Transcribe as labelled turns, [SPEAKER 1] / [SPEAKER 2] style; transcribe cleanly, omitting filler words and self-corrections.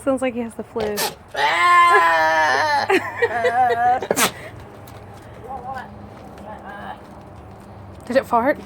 [SPEAKER 1] Sounds like he has the flu. Did it fart?